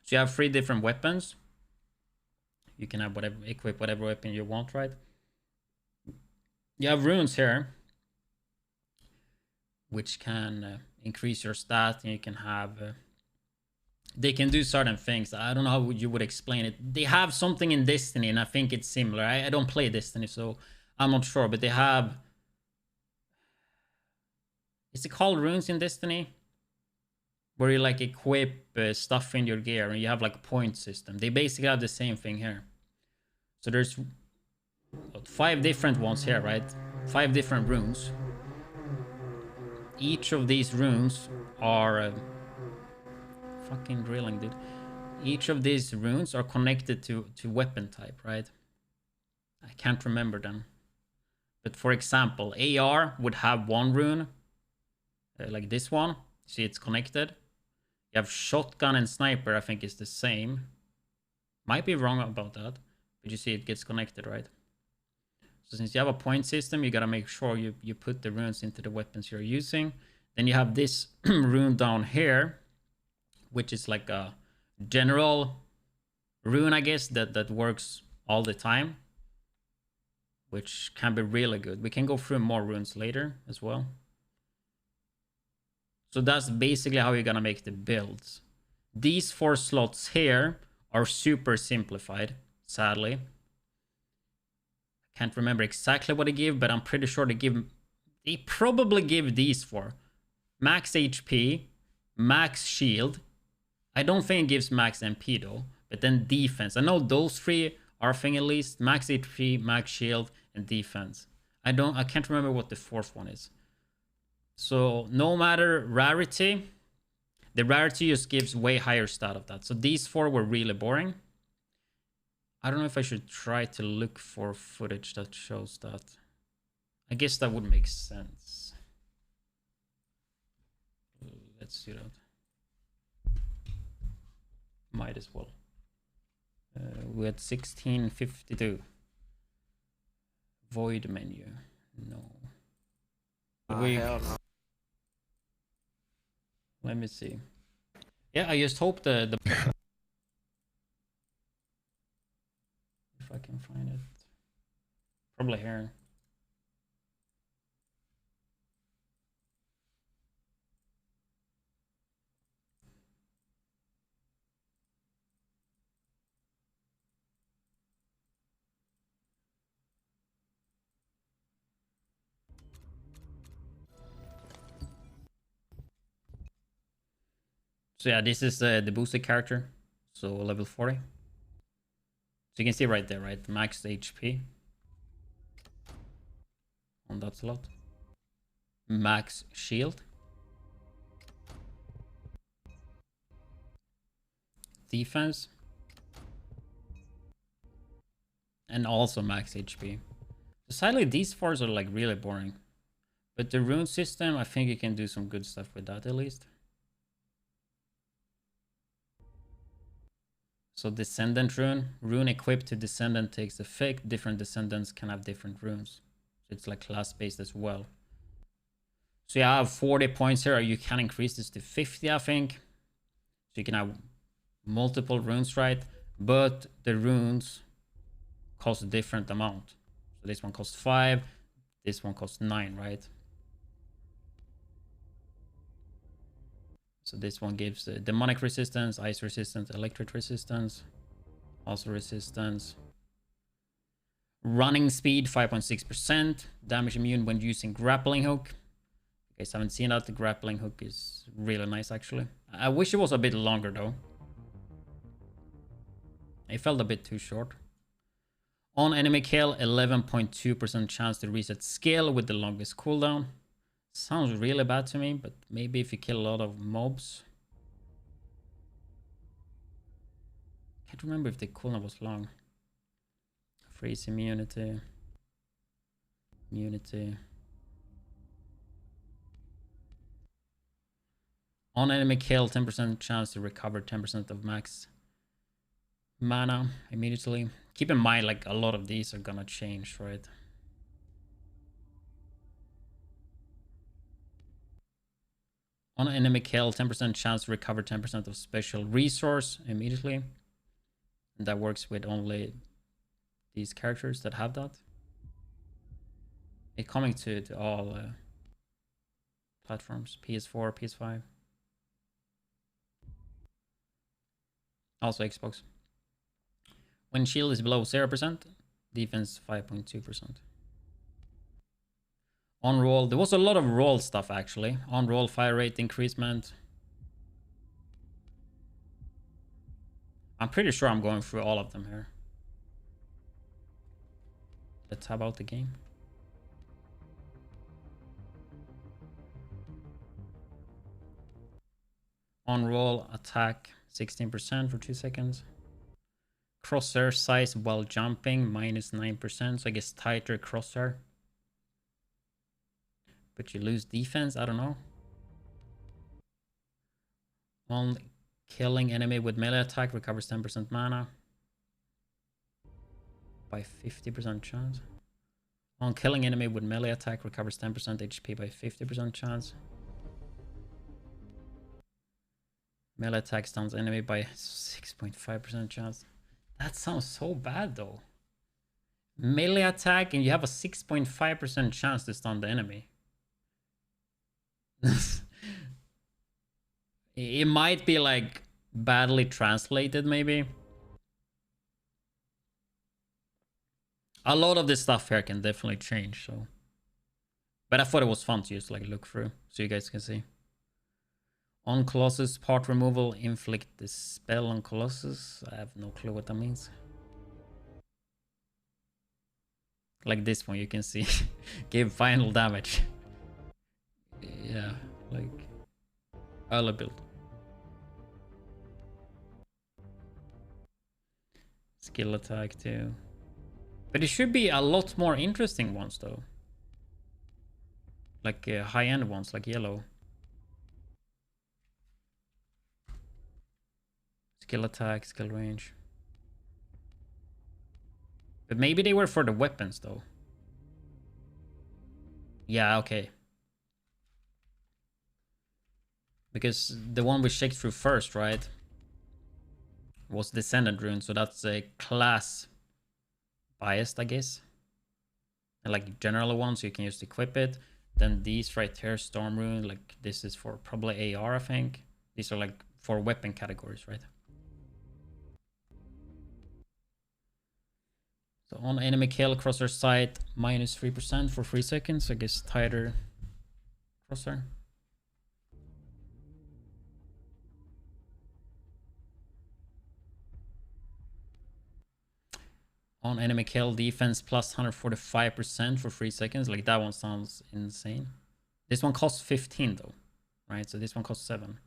So you have 3 different weapons. You can have whatever, equip whatever weapon you want, right? You have runes here, which can increase your stat, and you can have they can do certain things. I don't know how you would explain it. They have something in Destiny, and I think it's similar. I don't play Destiny, so I'm not sure, but they have, is it called runes in Destiny, where you like equip stuff in your gear and you have like a point system? They basically have the same thing here. So there's 5 different ones here, right? 5 different runes. Each of these runes are fucking drilling, dude. Each of these runes are connected to weapon type, right? I can't remember them. But for example, AR would have 1 rune, like this one. See, it's connected. You have shotgun and sniper, I think is the same. Might be wrong about that, but you see it gets connected, right? So since you have a point system, you gotta make sure you put the runes into the weapons you're using. Then you have this rune down here, which is like a general rune, I guess, that works all the time, which can be really good. We can go through more runes later as well. So that's basically how you're gonna make the builds. These 4 slots here are super simplified, sadly. I can't remember exactly what they give, but I'm pretty sure they probably give these 4. Max HP, max shield. I don't think it gives max MP though, but then defense. I know those 3 are a thing at least. Max HP, max shield, and defense. I can't remember what the 4th one is. So no matter rarity, the rarity just gives way higher stat of that. So these 4 were really boring. I don't know if I should try to look for footage that shows that. I guess that would make sense. Let's do that. Might as well. We had 1652. Void menu. No. Hell no. Let me see. Yeah, I just hope the if I can find it. Probably here. So yeah, this is the boosted character. So level 40. So you can see right there, right? Max HP on that slot. Max shield. Defense. And also max HP. So sadly, these 4s are like really boring. But the rune system, I think you can do some good stuff with that at least. So Descendant rune equipped to Descendant takes effect. Different Descendants can have different runes. So it's like class based as well. So yeah, I have 40 points here. You can increase this to 50, I think. So you can have multiple runes, right? But the runes cost a different amount. So this one costs 5. This one costs 9, right? So this one gives demonic resistance, ice resistance, electric resistance, also resistance. Running speed 5.6%. Damage immune when using grappling hook. You guys haven't seen that. The grappling hook is really nice actually. I wish it was a bit longer though. It felt a bit too short. On enemy kill, 11.2% chance to reset skill with the longest cooldown. Sounds really bad to me, but maybe if you kill a lot of mobs. Can't remember if the cooldown was long. Freeze immunity. Immunity. On enemy kill, 10% chance to recover 10% of max mana immediately. Keep in mind, like, a lot of these are gonna change, right? On enemy kill, 10% chance to recover 10% of special resource immediately. And that works with only these characters that have that. It's coming to all platforms, PS4, PS5. Also Xbox. When shield is below 0%, defense 5.2%. On roll, there was a lot of roll stuff actually. On roll, fire rate increasement. I'm pretty sure I'm going through all of them here. Let's tab out the game. On roll, attack 16% for 2 seconds. Crosshair size while jumping minus 9%. So I guess tighter crosshair. But you lose defense, I don't know. On killing enemy with melee attack recovers 10% mana. By 50% chance. On killing enemy with melee attack recovers 10% HP by 50% chance. Melee attack stuns enemy by 6.5% chance. That sounds so bad though. Melee attack and you have a 6.5% chance to stun the enemy. It might be like badly translated maybe. A lot of this stuff here can definitely change, so. But I thought it was fun to just like look through so you guys can see. On Colossus, part removal, inflict the spell on Colossus. I have no clue what that means. Like this one, you can see. Give final damage. Yeah, like early build. Skill attack too. But it should be a lot more interesting ones though. Like high-end ones, like yellow. Skill attack, skill range. But maybe they were for the weapons though. Yeah, okay. Because the one we checked through first, right? Was Descendant rune, so that's a class biased, I guess. And like general ones, you can just equip it. Then these right here, Storm rune, like this is for probably AR, I think. These are like for weapon categories, right? So on enemy kill, crosshair sight, minus 3% for 3 seconds. I guess tighter crosshair. On enemy kill, defense plus 145% for 3 seconds. Like that one sounds insane. This one costs 15 though, right? So this one costs 7.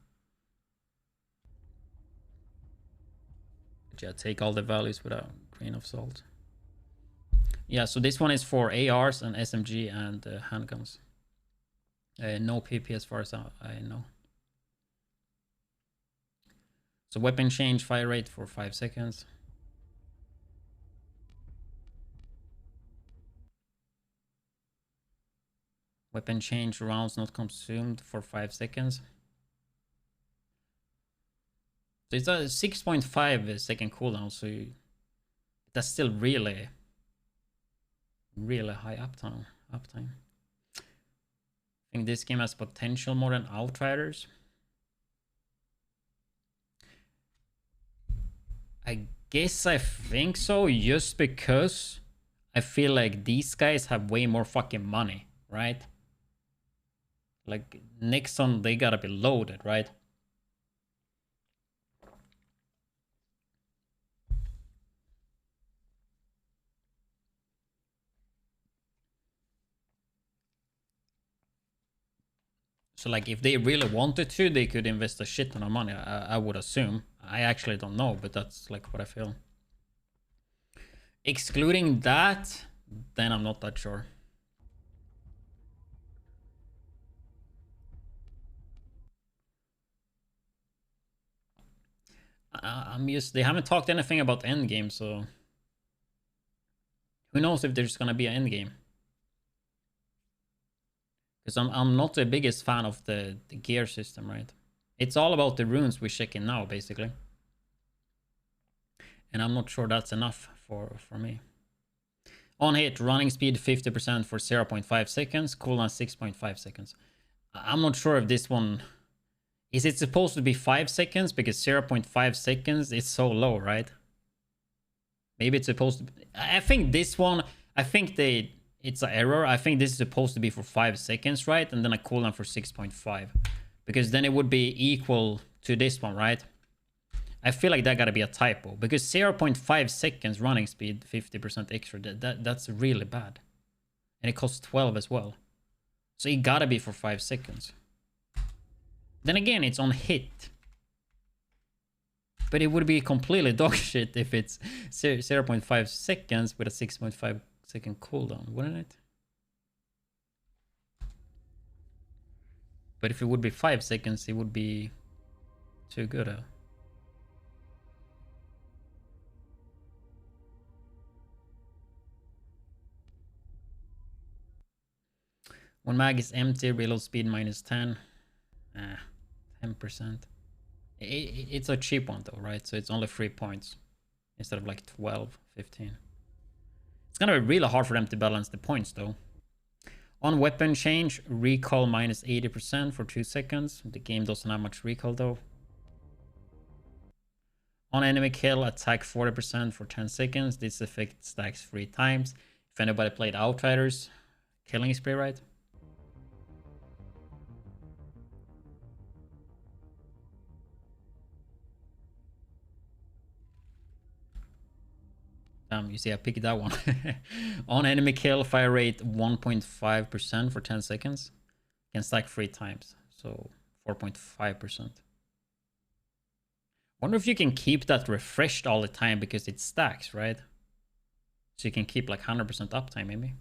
But yeah, take all the values with a grain of salt. Yeah, so this one is for ARs and SMG and handguns. No PP as far as I know. So weapon change, fire rate for 5 seconds. Weapon change, rounds not consumed for 5 seconds. So it's a 6.5 second cooldown, so that's still really high uptime. I think this game has potential more than Outriders. I guess I think so, just because I feel like these guys have way more fucking money, right? Like Nixon, they gotta be loaded, right? So like if they really wanted to, they could invest a shit ton of money, I would assume. I actually don't know, but that's like what I feel. Excluding that, then I'm not that sure. They haven't talked anything about endgame, so who knows if there's gonna be an endgame. Because I'm not the biggest fan of the gear system, right? It's all about the runes we're checking now, basically. And I'm not sure that's enough for me. On hit, running speed 50% for 0.5 seconds, cooldown 6.5 seconds. I'm not sure if this one... Is it supposed to be 5 seconds? Because 0.5 seconds is so low, right? Maybe it's supposed to be... I think this one... I think it's an error. I think this is supposed to be for 5 seconds, right? And then a cooldown for 6.5. Because then it would be equal to this one, right? I feel like that gotta be a typo. Because 0.5 seconds running speed, 50% extra. That's really bad. And it costs 12 as well. So it gotta be for 5 seconds. Then again, it's on hit. But it would be completely dog shit if it's 0.5 seconds with a 6.5 second cooldown, wouldn't it? But if it would be 5 seconds, it would be too good. When mag is empty, reload speed minus 10. 10%. It's a cheap one though, right? So it's only 3 points instead of like 12, 15. It's gonna be really hard for them to balance the points though. On weapon change, recall minus 80% for 2 seconds. The game doesn't have much recall though. On enemy kill, attack 40% for 10 seconds. This effect stacks 3 times. If anybody played Outriders, killing spree, right? You see, I picked that one. On enemy kill, fire rate 1.5% for 10 seconds. Can stack 3 times, so 4.5%. Wonder if you can keep that refreshed all the time because it stacks, right? So you can keep like 100% uptime, maybe.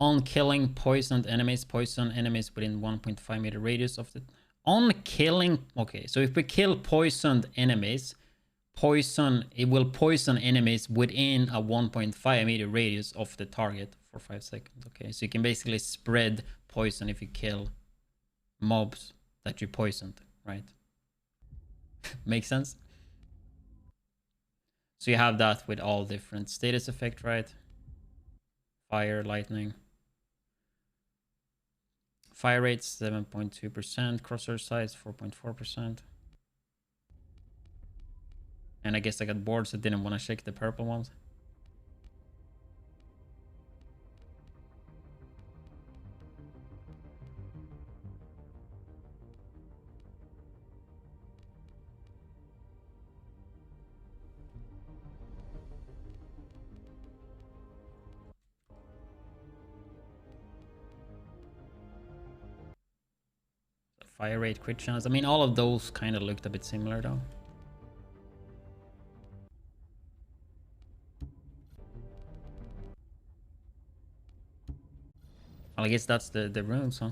On killing poisoned enemies, poison enemies within 1.5 meter radius of the... On killing... Okay, so if we kill poisoned enemies, it will poison enemies within a 1.5 meter radius of the target for 5 seconds. Okay, so you can basically spread poison if you kill mobs that you poisoned, right? Makes sense? So you have that with all different status effect, right? Fire, lightning. Fire rate 7.2%, crosshair size 4.4%. And I guess I got bored, so I didn't want to check the purple ones. Fire rate, crit chance. I mean, all of those kind of looked a bit similar though. Well, I guess that's the runes, huh?